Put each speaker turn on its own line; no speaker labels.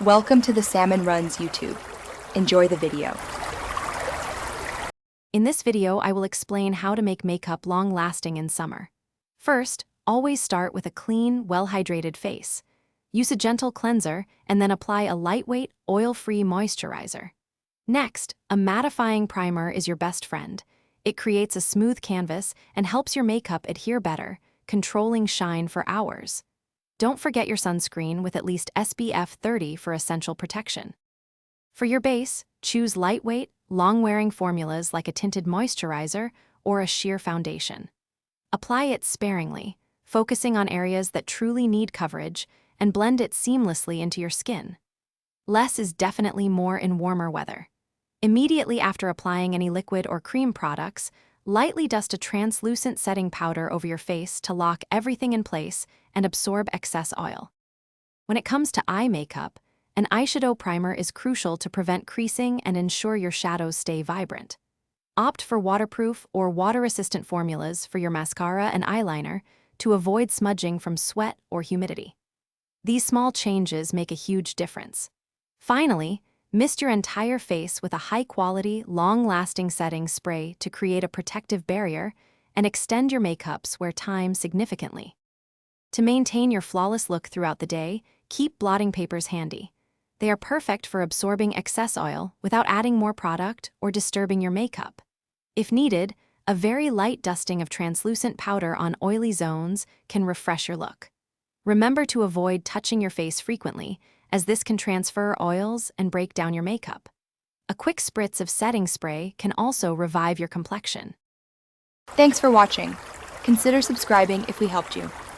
Welcome to the Salmon Runs YouTube. Enjoy the video.
In this video, I will explain how to make makeup long-lasting in summer. First, always start with a clean, well-hydrated face. Use a gentle cleanser and then apply a lightweight, oil-free moisturizer. Next, a mattifying primer is your best friend. It creates a smooth canvas and helps your makeup adhere better, controlling shine for hours. Don't forget your sunscreen with at least SPF 30 for essential protection. For your base, choose lightweight, long-wearing formulas like a tinted moisturizer or a sheer foundation. Apply it sparingly, focusing on areas that truly need coverage, and blend it seamlessly into your skin. Less is definitely more in warmer weather. Immediately after applying any liquid or cream products, lightly dust a translucent setting powder over your face to lock everything in place and absorb excess oil. When it comes to eye makeup, an eyeshadow primer is crucial to prevent creasing and ensure your shadows stay vibrant. Opt for waterproof or water-resistant formulas for your mascara and eyeliner to avoid smudging from sweat or humidity. These small changes make a huge difference. Finally, mist your entire face with a high-quality, long-lasting setting spray to create a protective barrier and extend your makeup's wear time significantly. To maintain your flawless look throughout the day, keep blotting papers handy. They are perfect for absorbing excess oil without adding more product or disturbing your makeup. If needed, a very light dusting of translucent powder on oily zones can refresh your look. Remember to avoid touching your face frequently, as this can transfer oils and break down your makeup. A quick spritz of setting spray can also revive your complexion.
Thanks for watching. Consider subscribing if we helped you.